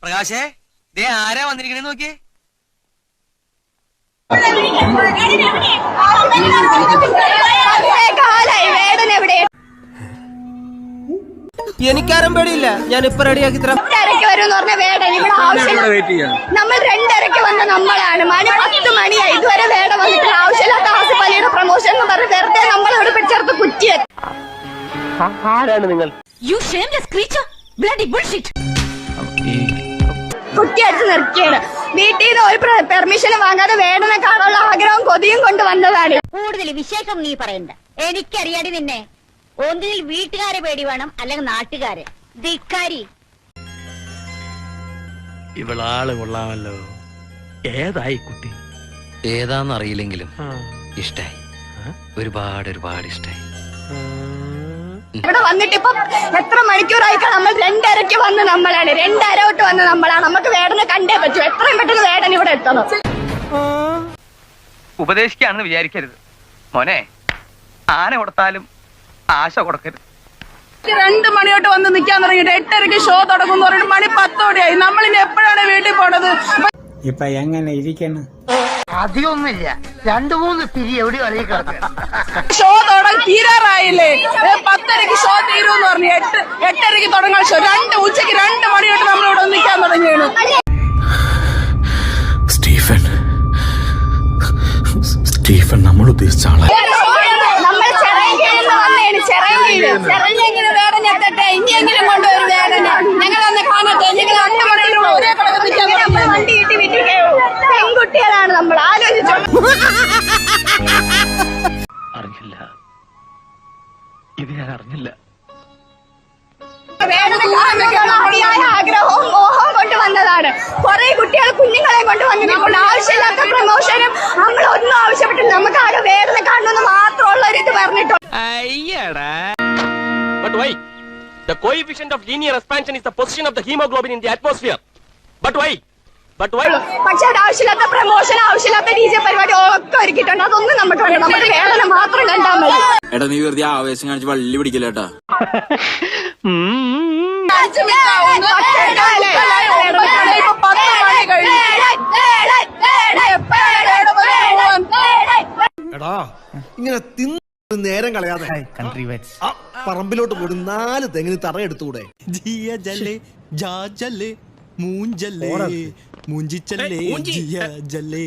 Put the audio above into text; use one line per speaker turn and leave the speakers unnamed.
പ്രകാശേ ദേ ആരാ വന്നിരിക്കണേ നോക്കിയേ.
എനിക്കാരും പേടിയില്ല, ഞാൻ ഇപ്പൊ റെഡിയാക്കി തരാം.
നമ്മൾ 2:30 വന്ന നമ്മളാണ്, മണി 10 മണിയായി, ഇതുവരെ വേട വന്നിട്ട് ആവശ്യമില്ലാത്ത ആസിഫ് അലിയുടെ പ്രൊമോഷൻ എന്ന് പറഞ്ഞ് വെറുതെ നമ്മളോട് പിടിച്ചെടുത്ത് കുറ്റിയ.
ആരാണ് നിങ്ങൾ?
കുറ്റിയടിച്ച് നിർത്തിയാണ്. വീട്ടിൽ നിന്ന് ഒരു പെർമിഷൻ വാങ്ങാതെ വേടനെ കാണാനുള്ള ആഗ്രഹവും കൊതിയും കൊണ്ട് വന്നതാണ്.
കൂടുതൽ വിശേഷം നീ പറയണ്ട, എനിക്കറിയാടി നിന്നെ. ഒന്നിൽ വീട്ടുകാരെ പേടി വേണം, അല്ലെങ്കിൽ നാട്ടുകാരെ. ധിക്കാരി.
ഇവളാള് കൊള്ളാമല്ലോ. ഏതായി കുട്ടി?
ഏതാന്നറിയില്ലെങ്കിലും ഇഷ്ടായി, ഒരുപാട് ഇഷ്ടായി.
ഇവിടെ വന്നിട്ട് ഇപ്പൊ എത്ര മണിക്കൂറായിക്കാ? നമ്മൾ 2:30 വന്ന് നമ്മളാണ്, 2:30 തൊട്ട് വന്ന് നമ്മളാണ്. നമുക്ക് വേടനെ കണ്ടേ പറ്റൂ. എത്രയും പെട്ടെന്ന് വേടൻ ഇവിടെ എത്തണം.
ഉപദേശിക്കാണെന്ന് വിചാരിക്കരുത് മോനെ. ആന കൊടുത്താലും ആശ കൊടുക്കരുത്.
2 മണിയോട്ട് വന്ന് നിൽക്കാൻ തുടങ്ങിയിട്ട് 8:30 ഷോ തുടങ്ങും എന്ന് പറഞ്ഞിട്ട് മണി 10 നമ്മളിനി എപ്പോഴാണ് വീട്ടിൽ പോണത്?
ഇപ്പൊ എങ്ങനെ ഇരിക്കണം?
അധികമൊന്നുമില്ല, 2-3 പിരി എവിടെ
ഷോ തീരാറായില്ലേ? 10:30 ഷോ തീരുമെന്ന് പറഞ്ഞു. 8:30 തുടങ്ങാൻ ഷോ. ഉച്ചയ്ക്ക് 2 മണിയോട്ട് നമ്മളിവിടെ നിൽക്കാൻ തുടങ്ങിയാണ്.
സ്റ്റീഫൻ നമ്മൾ ഉദ്ദേശിച്ച ആളെ.
നമ്മൾ ചെറങ്ങീര് വേടനെ എത്തട്ടെ, ഇനിയെങ്കിലും കൊണ്ടുവരും വേടനെ. ഞങ്ങളൊന്ന് കാണട്ടെ. ഞങ്ങൾ 8 മണിക്കൂർ ഒരേ കടന്ന് നിൽക്കാൻ തുടങ്ങി. വണ്ടി കിട്ടി വിട്ടിട്ടേ. പെൺകുട്ടികളാണ് നമ്മൾ, ആലോചിച്ചു.
അറിഞ്ഞില്ല, ഇത് ഞാൻ അറിഞ്ഞില്ല.
വേടനെ കാണാൻ ആഗ്രഹവും മോഹവും കൊണ്ട് വന്നതാണ്. കുറെ കുട്ടികൾ കുഞ്ഞുങ്ങളെ കൊണ്ട് വന്നിട്ടുണ്ട്. ആവശ്യമില്ലാത്ത പ്രമോഷനും നമ്മളൊന്നും ആവശ്യപ്പെട്ടില്ല. നമുക്ക് ആകെ വേടനെ കാണണമെന്ന് മാത്രമുള്ള ഒരു ഇത് പറഞ്ഞിട്ടുണ്ട്.
But why? The coefficient of linear expansion is the position of the hemoglobin in the atmosphere. But why?
പക്ഷെ ആവശ്യമില്ലാത്ത പ്രമോഷൻ, ആവശ്യമില്ലാത്ത DJ പരിപാടി ഒക്കെ ഒരുക്കിയിട്ടുണ്ട്. അതൊന്നും നമുക്ക് വേണം. നമ്മുടെ വേദന മാത്രം കണ്ടാൽ മതി.
എടാ നീ വെറുതെ ആവേശം കാണിച്ച് വള്ളി പിടിക്കില്ലേട്ടാ.
എടാ ഇങ്ങനെ നേരം കളയാതെ പറമ്പിലോട്ട് പോയി 4 തെങ്ങിന് തറ എടുത്തൂടെ?
ജിയ ജല്ലേ ജാ ജല്ലേ മൂഞ്ചല്ലേ മൂഞ്ചിച്ചല്ലേ ജിയ ജല്ലേ.